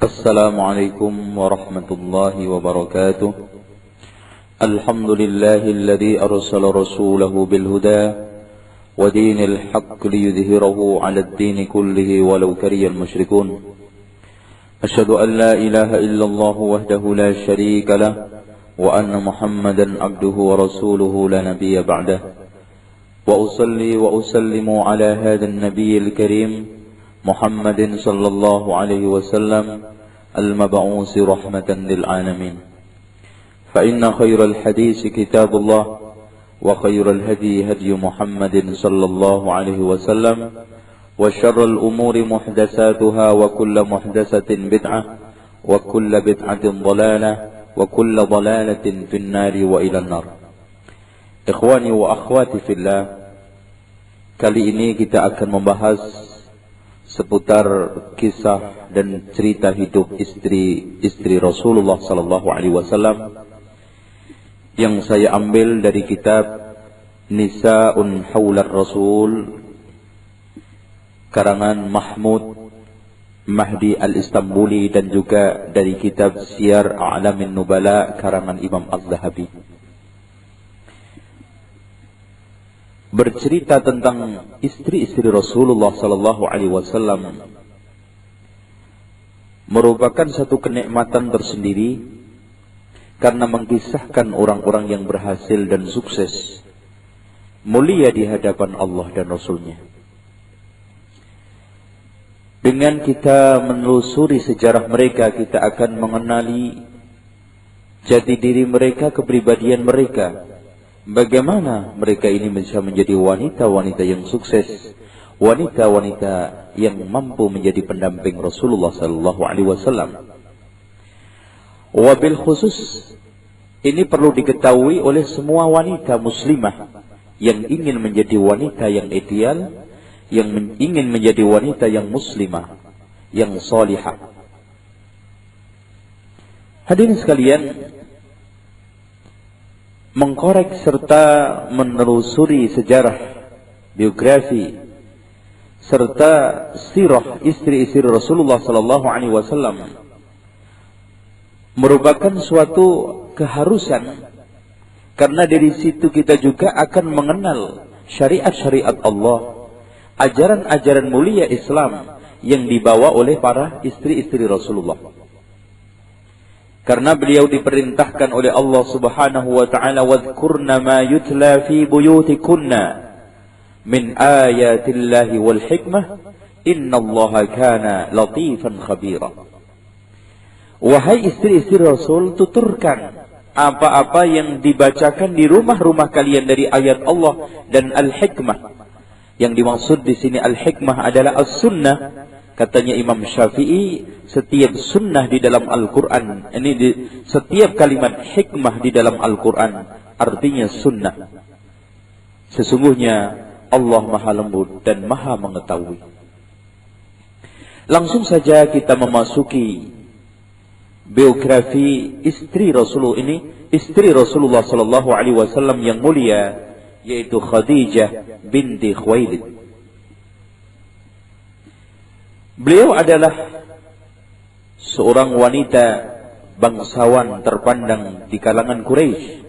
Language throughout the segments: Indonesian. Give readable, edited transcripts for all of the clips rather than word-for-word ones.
السلام عليكم ورحمة الله وبركاته. الحمد لله الذي أرسل رسوله بالهدى ودين الحق ليظهره على الدين كله ولو كره المشركون. أشهد أن لا إله إلا الله وحده لا شريك له وأن محمدا عبده ورسوله لا نبي بعده. وأصلي وأسلم على هذا النبي الكريم محمد صلى الله عليه وسلم المبعوث رحمة للعالمين. فإن خير الحديث كتاب الله وخير الهدي هدي محمد صلى الله عليه وسلم وشر الأمور محدثاتها وكل محدثة بدعة وكل بدعة ضلالة وكل ضلالة في النار وإلى النار. Ikhwani wa akhwati fillah, kali ini kita akan membahas seputar kisah dan cerita hidup istri Rasulullah sallallahu alaihi wasallam yang saya ambil dari kitab Nisa'un Haular Rasul karangan Mahmud Mahdi Al-Istanbuli dan juga dari kitab Siyar A'lamin Nubala karangan Imam Az-Zahabi. Bercerita tentang istri-istri Rasulullah sallallahu alaihi wasallam merupakan satu kenikmatan tersendiri karena mengkisahkan orang-orang yang berhasil dan sukses, mulia di hadapan Allah dan Rasul-Nya. Dengan kita menelusuri sejarah mereka, kita akan mengenali jati diri mereka, kepribadian mereka. Bagaimana mereka ini bisa menjadi wanita-wanita yang sukses, wanita-wanita yang mampu menjadi pendamping Rasulullah sallallahu alaihi wasallam. Wabil khusus ini perlu diketahui oleh semua wanita muslimah yang ingin menjadi wanita yang ideal, yang ingin menjadi wanita yang muslimah, yang salihah. Hadirin sekalian, mengkorek serta menelusuri sejarah, biografi serta sirah istri-istri Rasulullah sallallahu alaihi wasallam merupakan suatu keharusan, karena dari situ kita juga akan mengenal syariat-syariat Allah, ajaran-ajaran mulia Islam yang dibawa oleh para istri-istri Rasulullah. Karena beliau diperintahkan oleh Allah Subhanahu wa taala, "Wadhkurna ma yutla fi buyutikunna min ayatillahi wal hikmah innallaha kana latifan khabira." Wahai istri-istri Rasul, tuturkan apa-apa yang dibacakan di rumah-rumah kalian dari ayat Allah dan al-hikmah. Yang dimaksud di sini al-hikmah adalah as-sunnah. Katanya Imam Syafi'i, setiap sunnah di dalam Al-Quran, setiap kalimat hikmah di dalam Al-Quran artinya sunnah. Sesungguhnya Allah maha lembut dan maha mengetahui. Langsung saja kita memasuki biografi istri Rasulullah sallallahu alaihi wasallam yang mulia, yaitu Khadijah binti Khuwailid. Beliau adalah seorang wanita bangsawan terpandang di kalangan Quraisy.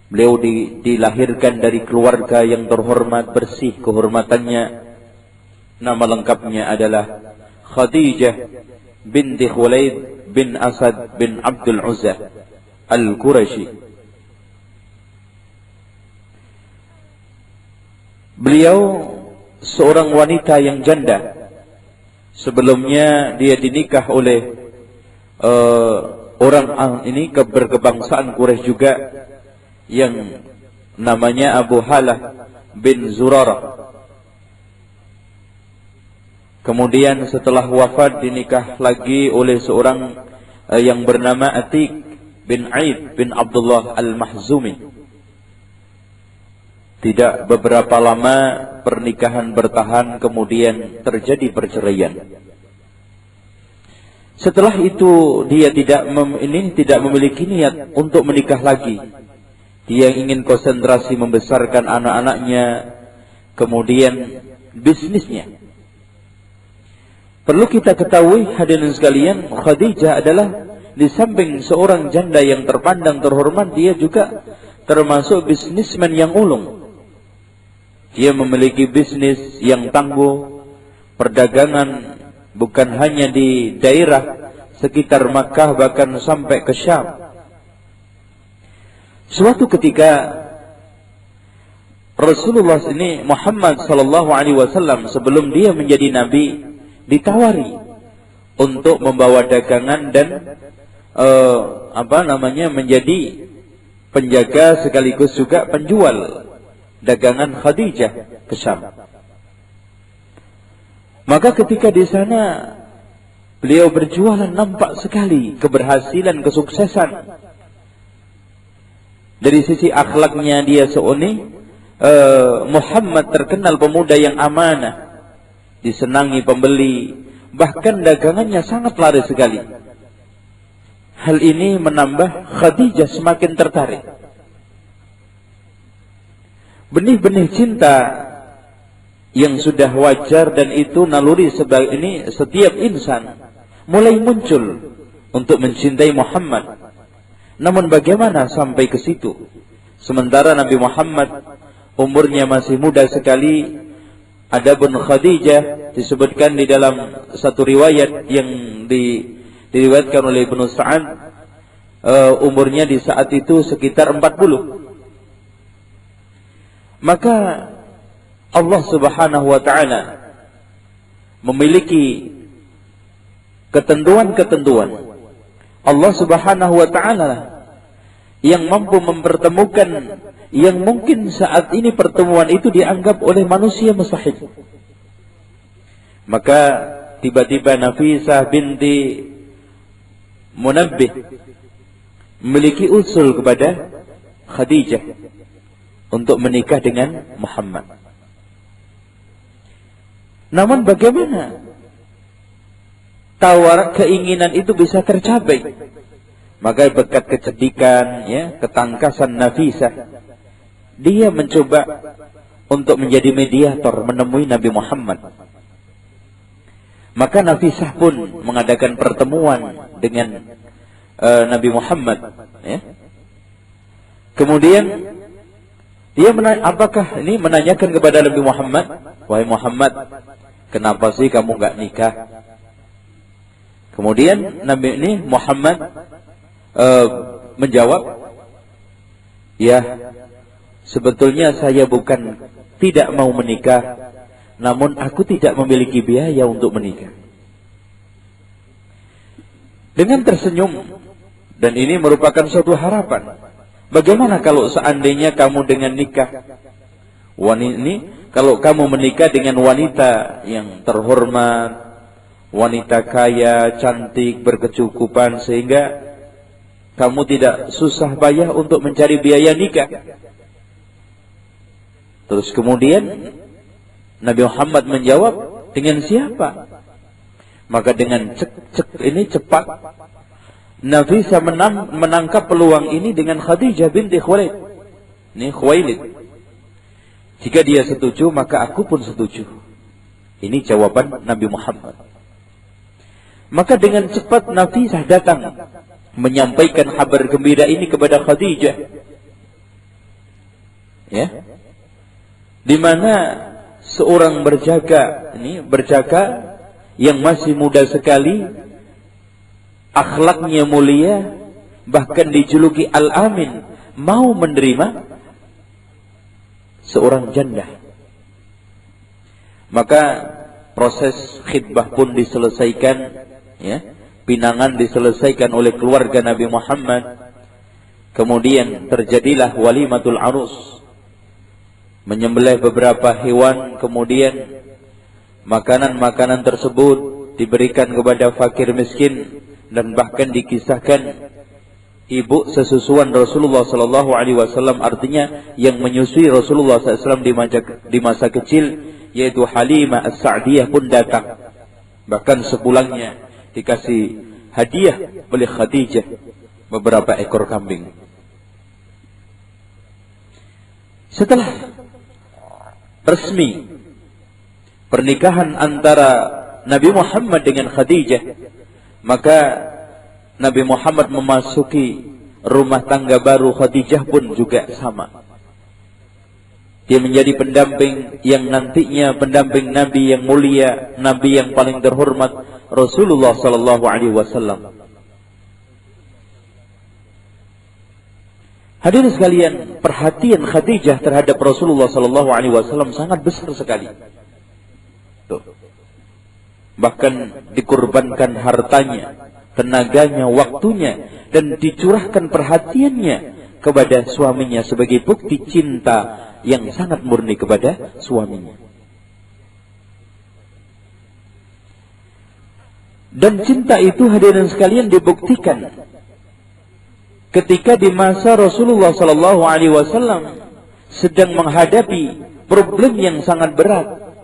Beliau dilahirkan dari keluarga yang terhormat, bersih kehormatannya. Nama lengkapnya adalah Khadijah binti Khuwailid bin Asad bin Abdul Uzza Al-Qurashi. Beliau seorang wanita yang janda. Sebelumnya dia dinikah oleh orang ini berkebangsaan Quraisy juga yang namanya Abu Halah bin Zurarah. Kemudian setelah wafat dinikah lagi oleh seorang yang bernama Atiq bin Aid bin Abdullah Al-Mahzumi. Tidak beberapa lama pernikahan bertahan, kemudian terjadi perceraian. Setelah itu dia tidak memiliki niat untuk menikah lagi. Dia ingin konsentrasi membesarkan anak-anaknya, kemudian bisnisnya. Perlu kita ketahui hadirin sekalian, Khadijah adalah di samping seorang janda yang terpandang terhormat, dia juga termasuk bisnismen yang ulung. Dia memiliki bisnis yang tangguh, perdagangan bukan hanya di daerah sekitar Makkah, bahkan sampai ke Syam. Suatu ketika Rasulullah ini Muhammad sallallahu alaihi wasallam sebelum dia menjadi nabi ditawari untuk membawa dagangan dan menjadi penjaga sekaligus juga penjual dagangan Khadijah ke Syam. Maka ketika di sana beliau berjualan, nampak sekali keberhasilan, kesuksesan. Dari sisi akhlaknya dia Muhammad terkenal pemuda yang amanah, disenangi pembeli, bahkan dagangannya sangat laris sekali. Hal ini menambah Khadijah semakin tertarik. Benih-benih cinta yang sudah wajar dan itu naluri ini setiap insan mulai muncul untuk mencintai Muhammad. Namun bagaimana sampai ke situ? Sementara Nabi Muhammad umurnya masih muda sekali. Adapun Khadijah disebutkan di dalam satu riwayat yang diriwayatkan oleh Ibnu Sa'ad, umurnya di saat itu sekitar 40. Maka Allah Subhanahu wa taala memiliki ketentuan-ketentuan. Allah Subhanahu wa taala yang mampu mempertemukan yang mungkin saat ini pertemuan itu dianggap oleh manusia mustahil. Maka tiba-tiba Nafisah binti Munabbih memiliki usul kepada Khadijah untuk menikah dengan Muhammad. Namun bagaimana tawar keinginan itu bisa tercapai? Maka berkat kecerdikan, ketangkasan Nafisah, dia mencoba untuk menjadi mediator menemui Nabi Muhammad. Maka Nafisah pun mengadakan pertemuan dengan Nabi Muhammad. Kemudian dia menanyakan kepada Nabi Muhammad, wahai Muhammad, kenapa sih kamu nggak nikah? Kemudian Nabi ini Muhammad menjawab, ya, sebetulnya saya bukan tidak mau menikah, namun aku tidak memiliki biaya untuk menikah. Dengan tersenyum, dan ini merupakan suatu harapan. Bagaimana kalau seandainya kamu dengan nikah kalau kamu menikah dengan wanita yang terhormat, wanita kaya, cantik, berkecukupan, sehingga kamu tidak susah payah untuk mencari biaya nikah. Terus kemudian Nabi Muhammad menjawab, dengan siapa? Maka dengan cepat Nafisah menangkap peluang ini dengan Khadijah binti Khuwailid. Jika dia setuju, maka aku pun setuju. Ini jawaban Nabi Muhammad. Maka dengan cepat Nafisah datang menyampaikan kabar gembira ini kepada Khadijah. Di mana seorang berjaga yang masih muda sekali, akhlaknya mulia, bahkan dijuluki Al-Amin, mau menerima seorang janda. Maka proses khidbah pun diselesaikan, pinangan diselesaikan oleh keluarga Nabi Muhammad. Kemudian terjadilah walimatul arus, menyembelih beberapa hewan, kemudian makanan-makanan tersebut diberikan kepada fakir miskin, dan bahkan dikisahkan ibu sesusuan Rasulullah sallallahu alaihi wasallam, artinya yang menyusui Rasulullah SAW di masa kecil, yaitu Halimah As-Sa'diyah pun datang. Bahkan sepulangnya dikasih hadiah oleh Khadijah beberapa ekor kambing. Setelah resmi pernikahan antara Nabi Muhammad dengan Khadijah, maka Nabi Muhammad memasuki rumah tangga baru, Khadijah pun juga sama. Dia menjadi pendamping yang nantinya pendamping Nabi yang mulia, Nabi yang paling terhormat, Rasulullah sallallahu alaihi wasallam. Hadirin sekalian, perhatian Khadijah terhadap Rasulullah sallallahu alaihi wasallam sangat besar sekali. Tuh. Bahkan dikorbankan hartanya, tenaganya, waktunya, dan dicurahkan perhatiannya kepada suaminya sebagai bukti cinta yang sangat murni kepada suaminya. Dan cinta itu, hadirin sekalian, dibuktikan ketika di masa Rasulullah sallallahu alaihi wasallam sedang menghadapi problem yang sangat berat,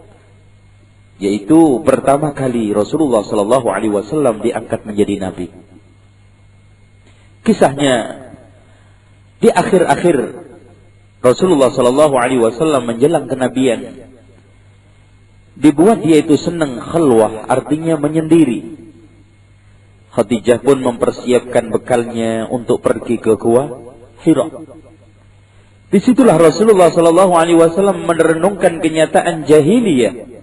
yaitu pertama kali Rasulullah sallallahu alaihi wasallam diangkat menjadi nabi. Kisahnya di akhir-akhir Rasulullah sallallahu alaihi wasallam menjelang kenabian, dibuat dia itu senang khalwah, artinya menyendiri. Khadijah pun mempersiapkan bekalnya untuk pergi ke gua Hira. Disitulah Rasulullah sallallahu alaihi wasallam merenungkan kenyataan jahiliyah,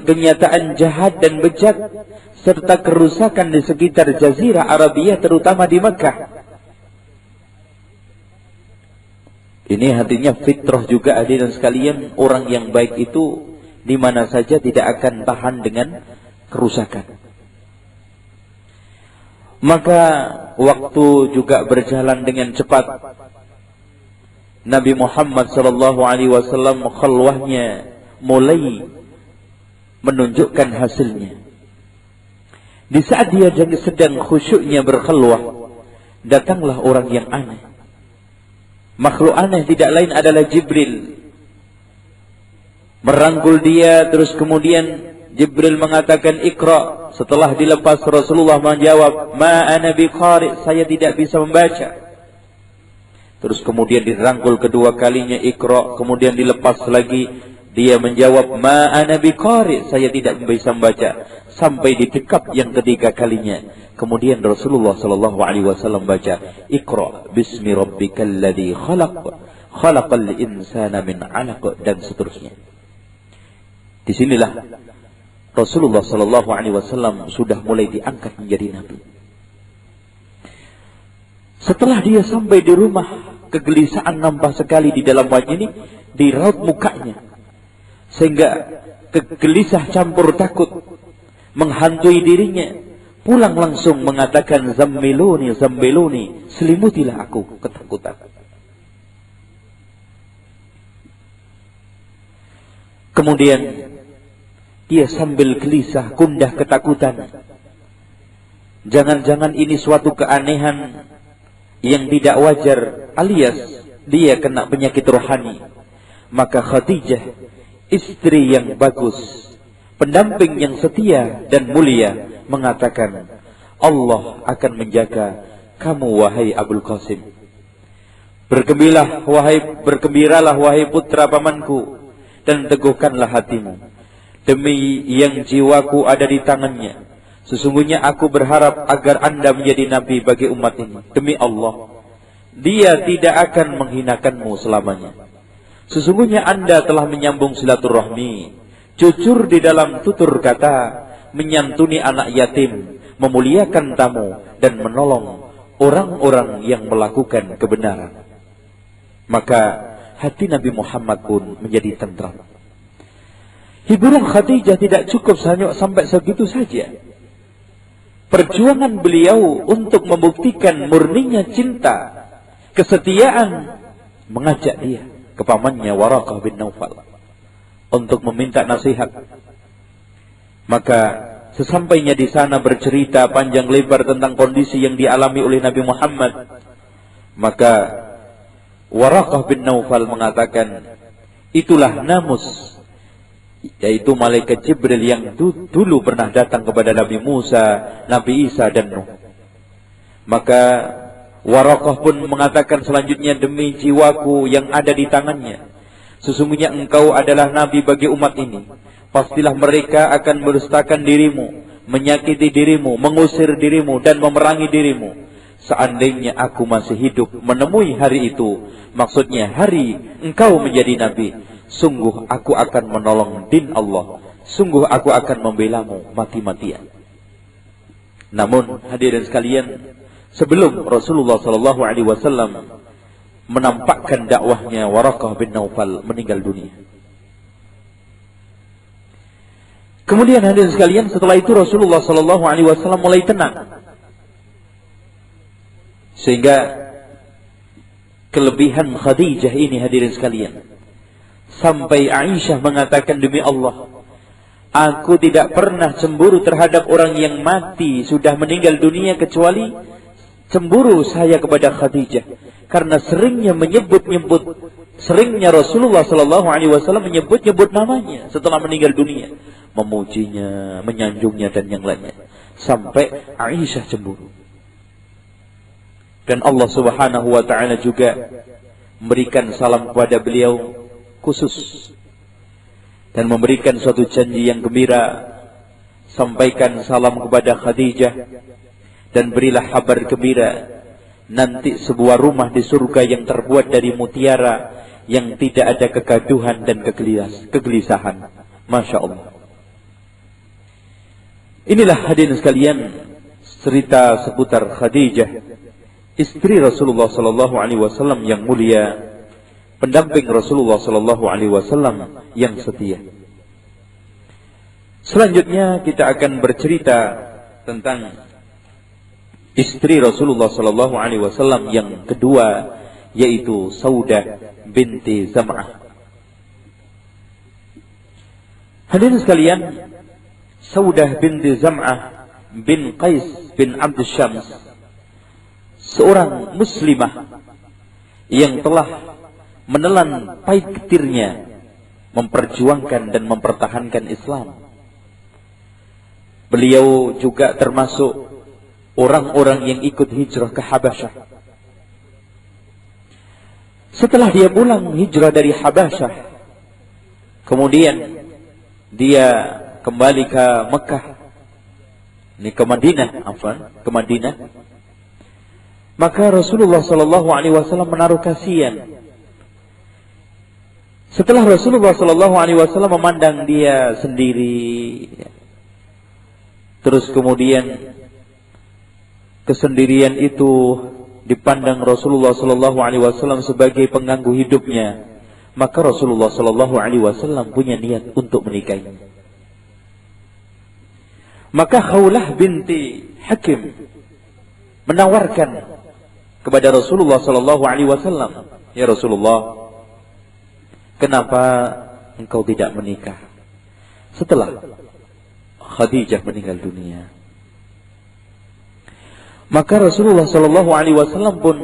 kenyataan jahat dan bejat, serta kerusakan di sekitar Jazirah Arabia, terutama di Mekah. Ini hatinya fitrah juga, hadirin sekalian. Orang yang baik itu di mana saja tidak akan tahan dengan kerusakan. Maka waktu juga berjalan dengan cepat. Nabi Muhammad sallallahu alaihi wasallam khalwahnya mulai menunjukkan hasilnya. Di saat dia sedang khusyuknya berkhalwah, datanglah orang yang aneh. Makhluk aneh tidak lain adalah Jibril. Merangkul dia, terus kemudian Jibril mengatakan Iqra. Setelah dilepas, Rasulullah menjawab, Ma ana biqari, saya tidak bisa membaca. Terus kemudian dirangkul kedua kalinya, Iqra. Kemudian dilepas lagi, dia menjawab, Ma ana biqari, saya tidak bisa membaca. Sampai ditekap yang ketiga kalinya. Kemudian Rasulullah sallallahu alaihi wasallam baca, Iqra bismi rabbikal ladzi khalaq, khalaqal insana min 'alaq, dan seterusnya. Disinilah Rasulullah sallallahu alaihi wasallam sudah mulai diangkat menjadi nabi. Setelah dia sampai di rumah, kegelisahan nampak sekali di dalam wajah ini, di raut mukanya, sehingga kegelisah campur takut menghantui dirinya. Pulang langsung mengatakan, Zammiluni, zammiluni, selimutilah aku ketakutan. Kemudian dia sambil gelisah, gundah ketakutan. Jangan-jangan ini suatu keanehan yang tidak wajar, alias dia kena penyakit rohani. Maka Khadijah, istri yang bagus, pendamping yang setia dan mulia, mengatakan, Allah akan menjaga kamu wahai Abul Qasim. Bergembiralah wahai putra pamanku, dan teguhkanlah hatimu. Demi yang jiwaku ada di tangannya, sesungguhnya aku berharap agar Anda menjadi nabi bagi umat ini. Demi Allah, Dia tidak akan menghinakanmu selamanya. Sesungguhnya Anda telah menyambung silaturahmi, jujur di dalam tutur kata, menyantuni anak yatim, memuliakan tamu, dan menolong orang-orang yang melakukan kebenaran. Maka hati Nabi Muhammad pun menjadi tentram. Hiburan Khadijah tidak cukup sampai segitu saja. Perjuangan beliau untuk membuktikan murninya cinta, kesetiaan, mengajak dia ke pamannya Waraqah bin Naufal untuk meminta nasihat. Maka sesampainya di sana bercerita panjang lebar tentang kondisi yang dialami oleh Nabi Muhammad. Maka Waraqah bin Naufal mengatakan, itulah Namus, yaitu malaikat Jibril yang dulu pernah datang kepada Nabi Musa, Nabi Isa, dan Nuh. Maka Waraqah pun mengatakan selanjutnya, demi jiwaku yang ada di tangannya, sesungguhnya engkau adalah nabi bagi umat ini. pastilah mereka akan mendustakan dirimu, menyakiti dirimu, mengusir dirimu, dan memerangi dirimu. Seandainya aku masih hidup menemui hari itu, maksudnya hari engkau menjadi nabi, sungguh aku akan menolong din Allah, sungguh aku akan membelamu mati-matian. Namun hadirin sekalian, sebelum Rasulullah SAW menampakkan dakwahnya, Waraqah bin Naufal meninggal dunia. Kemudian hadirin sekalian, setelah itu Rasulullah SAW mulai tenang. Sehingga kelebihan Khadijah ini hadirin sekalian, sampai Aisyah mengatakan, demi Allah, aku tidak pernah cemburu terhadap orang yang mati sudah meninggal dunia kecuali cemburu saya kepada Khadijah, karena seringnya seringnya Rasulullah SAW menyebut-nyebut namanya setelah meninggal dunia, memujinya, menyanjungnya, dan yang lainnya, sampai Aisyah cemburu. Dan Allah Subhanahu wa ta'ala juga memberikan salam kepada beliau khusus dan memberikan suatu janji yang gembira. Sampaikan salam kepada Khadijah dan berilah kabar gembira, nanti sebuah rumah di surga yang terbuat dari mutiara, yang tidak ada kegaduhan dan kegelisahan. Masya Allah. Inilah hadirin sekalian cerita seputar Khadijah, istri Rasulullah SAW yang mulia, pendamping Rasulullah SAW yang setia. Selanjutnya kita akan bercerita tentang istri Rasulullah SAW yang kedua, yaitu Saudah binti Zam'ah. Hadirin sekalian, Saudah binti Zam'ah bin Qais bin Abd Syams, seorang muslimah yang telah menelan pahit getirnya memperjuangkan dan mempertahankan Islam. Beliau juga termasuk orang-orang yang ikut hijrah ke Habasyah. Setelah dia pulang hijrah dari Habasyah, kemudian dia kembali ke Mekah, ini ke Madinah, maka Rasulullah SAW menaruh kasihan. Setelah Rasulullah SAW memandang dia sendiri, terus kemudian kesendirian itu dipandang Rasulullah SAW sebagai pengganggu hidupnya, maka Rasulullah SAW punya niat untuk menikahinya. Maka Khawlah binti Hakim menawarkan kepada Rasulullah SAW, ya Rasulullah, kenapa engkau tidak menikah setelah Khadijah meninggal dunia? Maka Rasulullah SAW pun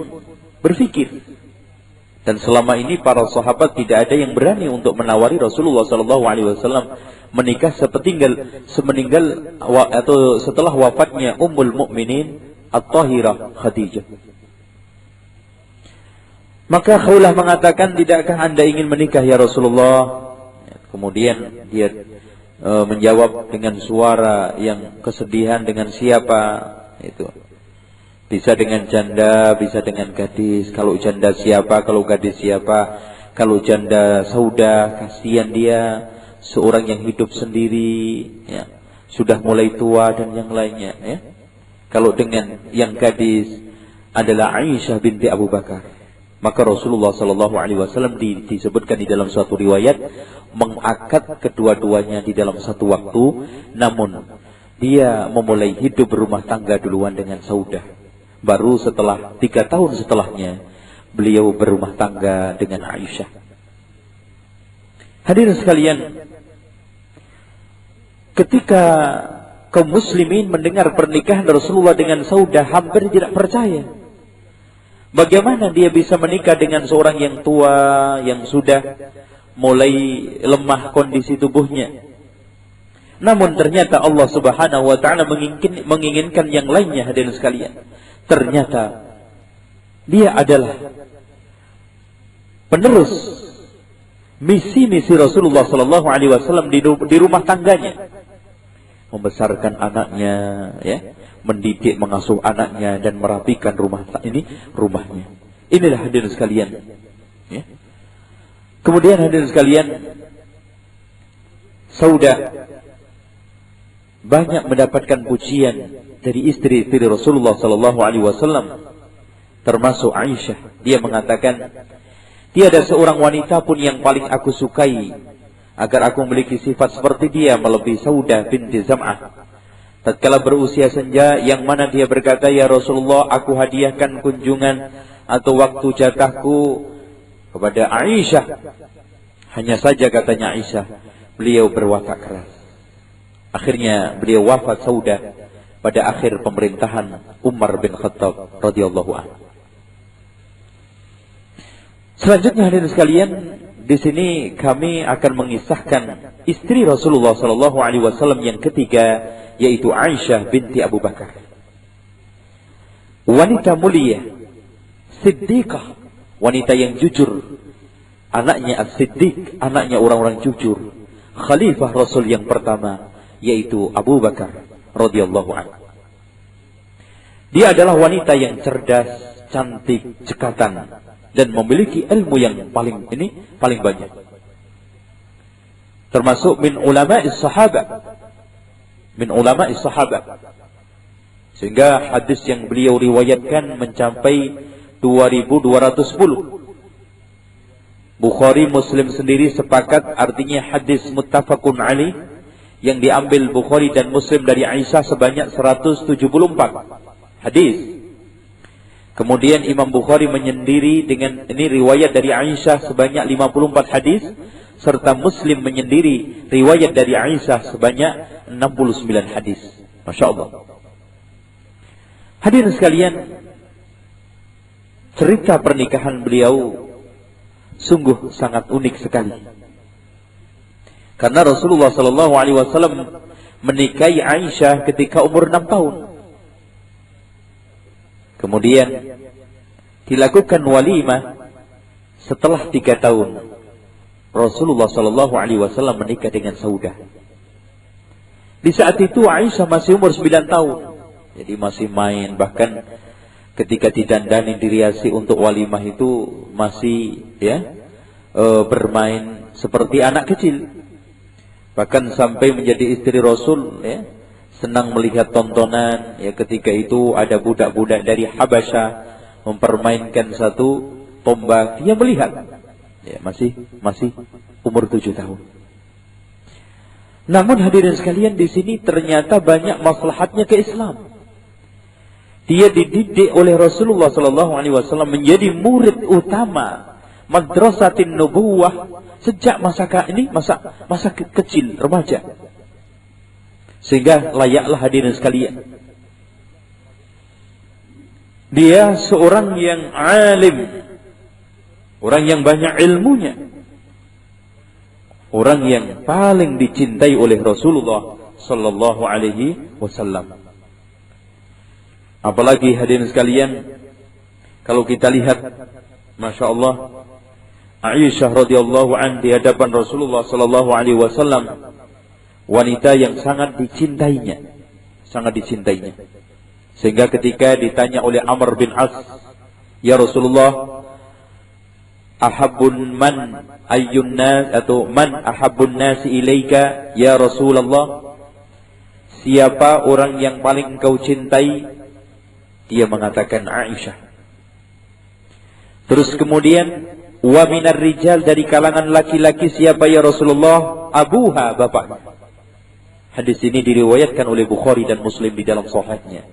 berpikir, dan selama ini para sahabat tidak ada yang berani untuk menawari Rasulullah SAW menikah semeninggal atau setelah wafatnya Ummul Mukminin At-Tahirah Khadijah. Maka Khawlah mengatakan, tidakkah anda ingin menikah ya Rasulullah? Kemudian dia menjawab dengan suara yang kesedihan, dengan siapa? Itu bisa dengan janda, bisa dengan gadis. Kalau janda siapa, kalau gadis siapa? Kalau janda Saudah, kasihan dia, seorang yang hidup sendiri, ya, sudah mulai tua dan yang lainnya, ya. Kalau dengan yang gadis adalah Aisyah binti Abu Bakar. Maka Rasulullah SAW disebutkan di dalam suatu riwayat mengakad kedua-duanya di dalam satu waktu, namun dia memulai hidup berumah tangga duluan dengan Saudah. Baru setelah 3 tahun setelahnya beliau berumah tangga dengan Aisyah. Hadirin sekalian, ketika kaum muslimin mendengar pernikahan Rasulullah dengan Saudah, hampir tidak percaya. Bagaimana dia bisa menikah dengan seorang yang tua, yang sudah mulai lemah kondisi tubuhnya? Namun ternyata Allah Subhanahu wa ta'ala menginginkan yang lainnya, hadirin sekalian. Ternyata dia adalah penerus misi-misi Rasulullah sallallahu alaihi wasallam di rumah tangganya. Membesarkan anaknya, ya, mendidik, mengasuh anaknya dan merapikan rumahnya. Inilah hadirin sekalian, ya. Kemudian hadirin sekalian, Saudah banyak mendapatkan pujian dari istri-istri Rasulullah sallallahu alaihi wasallam, termasuk Aisyah. Dia mengatakan, tiada seorang wanita pun yang paling aku sukai agar aku memiliki sifat seperti dia melebihi Saudah binti Zam'ah. Tatkala berusia senja, yang mana dia berkata, ya Rasulullah, aku hadiahkan kunjungan atau waktu jatahku kepada Aisyah. Hanya saja katanya Aisyah, beliau berwatak keras. Akhirnya beliau wafat Saudah pada akhir pemerintahan Umar bin Khattab radhiyallahu anhu. Selanjutnya hadirin sekalian, di sini kami akan mengisahkan istri Rasulullah sallallahu alaihi wasallam yang ketiga, yaitu Aisyah binti Abu Bakar. Wanita mulia, siddiqah, wanita yang jujur. Anaknya As-Siddiq, anaknya orang-orang jujur. Khalifah Rasul yang pertama, yaitu Abu Bakar radhiyallahu anhu. Dia adalah wanita yang cerdas, cantik, cekatan, dan memiliki ilmu yang paling banyak. Termasuk min ulama'is sahabat. Sehingga hadis yang beliau riwayatkan mencapai 2210. Bukhari Muslim sendiri sepakat, artinya hadis muttafaqun alaih, yang diambil Bukhari dan Muslim dari Aisyah sebanyak 174 hadis. Kemudian Imam Bukhari menyendiri dengan ini riwayat dari Aisyah sebanyak 54 hadis, serta Muslim menyendiri riwayat dari Aisyah sebanyak 69 hadis. Masya Allah. Hadirin sekalian, cerita pernikahan beliau sungguh sangat unik sekali. Karena Rasulullah sallallahu alaihi wasallam menikahi Aisyah ketika umur 6 tahun. Kemudian dilakukan walimah setelah 3 tahun. Rasulullah sallallahu alaihi wasallam menikah dengan Saudah. Di saat itu Aisyah masih umur 9 tahun. Jadi masih main, bahkan ketika didandani, diriasi untuk walimah itu masih bermain seperti anak kecil. Bahkan sampai menjadi istri Rasul, ya, senang melihat tontonan, ya, ketika itu ada budak-budak dari Habasyah mempermainkan satu tombak, dia melihat, ya, masih umur 7 tahun. Namun hadirin sekalian, di sini ternyata banyak maslahatnya ke Islam. Dia dididik oleh Rasulullah sallallahu alaihi wasallam menjadi murid utama Madrasatin Nubuwah sejak masa kecil, remaja. Sehingga layaklah hadirin sekalian, dia seorang yang alim, orang yang banyak ilmunya, orang yang paling dicintai oleh Rasulullah sallallahu alaihi wasallam. Apalagi hadirin sekalian, kalau kita lihat, Masya Allah, Aisyah radhiyallahu anha di hadapan Rasulullah sallallahu alaihi wasallam, wanita yang sangat dicintainya. Sehingga ketika ditanya oleh Amr bin As, ya Rasulullah, ahabbun man ayyun nas, atau man ahabbun nasi ilaika ya Rasulullah, siapa orang yang paling engkau cintai? Dia mengatakan Aisyah. Terus kemudian, wa minar rijal, dari kalangan laki-laki siapa ya Rasulullah? Abuha, bapaknya. Hadis ini diriwayatkan oleh Bukhari dan Muslim di dalam sahihnya.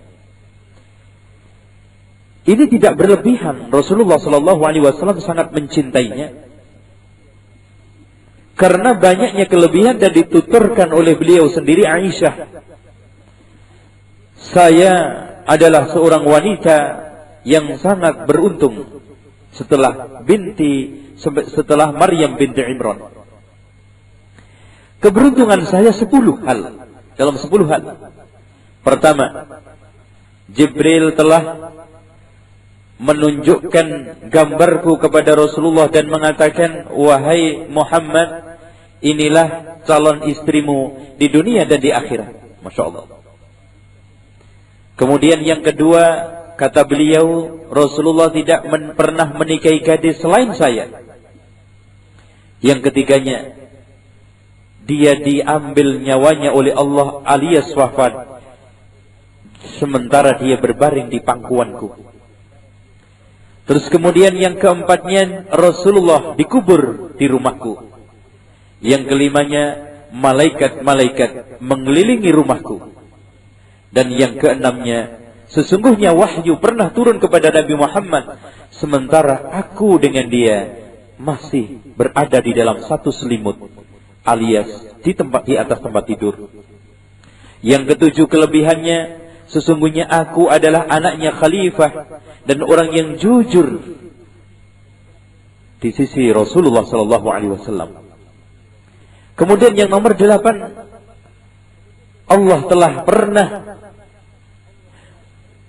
Ini tidak berlebihan. Rasulullah sallallahu alaihi wasallam sangat mencintainya. Karena banyaknya kelebihan dan dituturkan oleh beliau sendiri, Aisyah, saya adalah seorang wanita yang sangat beruntung setelah Maryam binti Imran. Keberuntungan saya 10 hal. Dalam 10 hal. Pertama, Jibril telah menunjukkan gambarku kepada Rasulullah dan mengatakan, wahai Muhammad, inilah calon istrimu di dunia dan di akhirat. Masya Allah. Kemudian yang kedua, kata beliau, Rasulullah tidak pernah menikahi gadis selain saya. Yang ketiganya, dia diambil nyawanya oleh Allah alias wafat, sementara dia berbaring di pangkuanku. Terus kemudian yang keempatnya, Rasulullah dikubur di rumahku. Yang kelimanya, malaikat-malaikat mengelilingi rumahku. Dan yang keenamnya, sesungguhnya wahyu pernah turun kepada Nabi Muhammad, sementara aku dengan dia masih berada di dalam satu selimut, alias di atas tempat tidur. Yang ketujuh kelebihannya, sesungguhnya aku adalah anaknya khalifah dan orang yang jujur di sisi Rasulullah sallallahu alaihi wasallam. Kemudian yang nomor 8, Allah telah pernah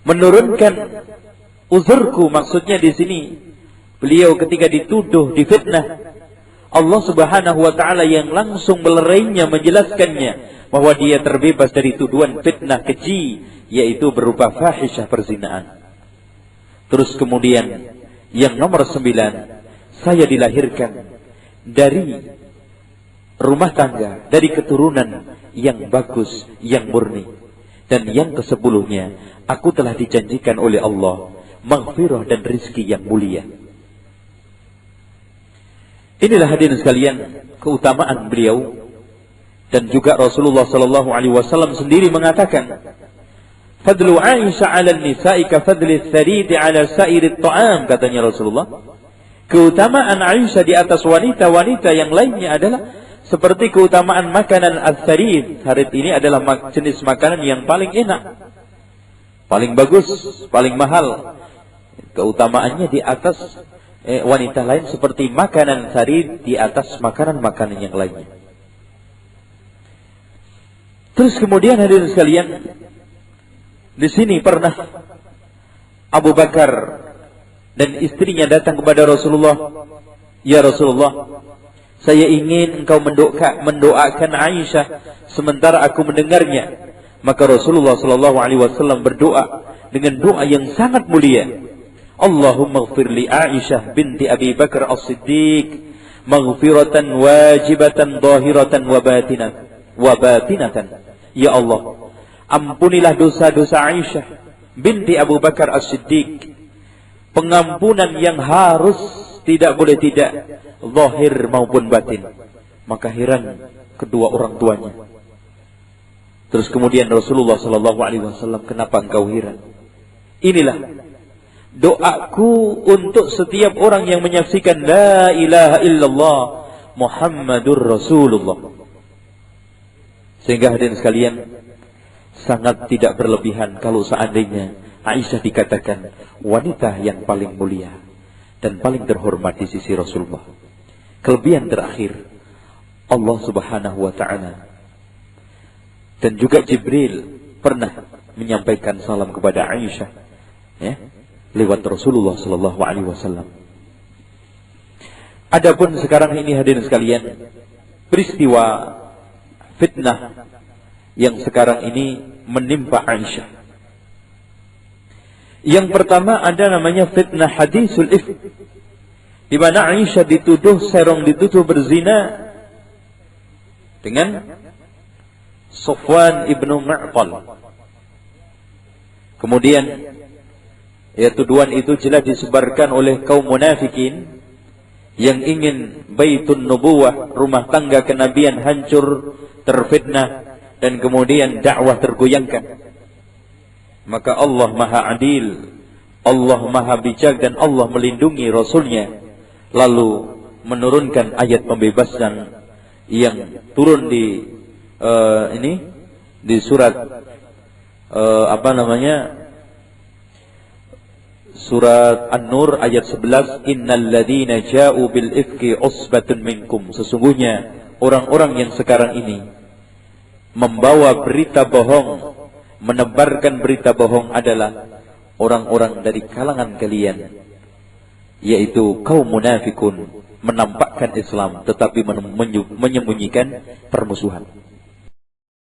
menurunkan uzurku, maksudnya di sini beliau ketika dituduh, difitnah, Allah Subhanahu wa taala yang langsung melerainya, menjelaskannya bahwa dia terbebas dari tuduhan fitnah keji, yaitu berupa fahisyah perzinaan. Terus kemudian yang nomor 9, saya dilahirkan dari rumah tangga, dari keturunan yang bagus, yang murni. Dan yang ke-10-nya, aku telah dijanjikan oleh Allah maghfirah dan rizki yang mulia. Inilah hadirin sekalian keutamaan beliau. Dan juga Rasulullah sallallahu alaihi wasallam sendiri mengatakan, fadlu Aisyah 'ala an-nisa'i ka fadli ats-tsarid 'ala sa'iri at-ta'am, katanya Rasulullah. Keutamaan Aisyah di atas wanita-wanita yang lainnya adalah seperti keutamaan makanan ats-tsarid. Tsarid ini adalah jenis makanan yang paling enak, paling bagus, paling mahal. Keutamaannya di atas wanita lain seperti makanan tsarid di atas makanan-makanan yang lainnya. Terus kemudian hadirin sekalian, di sini pernah Abu Bakar dan istrinya datang kepada Rasulullah, ya Rasulullah, saya ingin engkau mendoakan Aisyah sementara aku mendengarnya. Maka Rasulullah sallallahu alaihi wasallam berdoa dengan doa yang sangat mulia. Allahumma ighfir li Aisyah binti Abi Bakar As-Siddiq maghfiratan wajibatan zahiratan wa batinatan. Ya Allah, ampunilah dosa-dosa Aisyah binti Abu Bakar As-Siddiq, pengampunan yang harus, tidak boleh tidak, zahir maupun batin. Maka heran kedua orang tuanya. Terus kemudian Rasulullah sallallahu alaihi wasallam, kenapa engkau heran? Inilah doaku untuk setiap orang yang menyaksikan la ilaha illallah Muhammadur Rasulullah. Sehingga hadirin sekalian, sangat tidak berlebihan kalau seandainya Aisyah dikatakan wanita yang paling mulia dan paling terhormat di sisi Rasulullah. Kelebihan terakhir, Allah Subhanahu wa taala dan juga Jibril pernah menyampaikan salam kepada Aisyah, ya, lewat Rasulullah sallallahu alaihi wasallam. Adapun sekarang ini hadirin sekalian, peristiwa fitnah yang sekarang ini menimpa Aisyah. Yang pertama ada namanya fitnah hadisul ifk, di mana Aisyah dituduh berzina dengan Safwan ibnu Mu'tal. Kemudian tuduhan itu jelas disebarkan oleh kaum munafikin yang ingin baitun nubuwah, rumah tangga kenabian hancur, terfitnah, dan kemudian dakwah tergoyangkan. Maka Allah Maha Adil, Allah Maha Bijak, dan Allah melindungi Rasulnya, lalu menurunkan ayat pembebasan yang turun di di surat surat An-Nur ayat 11, innal ladzina ja'u bil ifki usbatun minkum, sesungguhnya orang-orang yang sekarang ini membawa berita bohong, menebarkan berita bohong adalah orang-orang dari kalangan kalian, yaitu kaum munafikun, menampakkan Islam tetapi menyembunyikan permusuhan.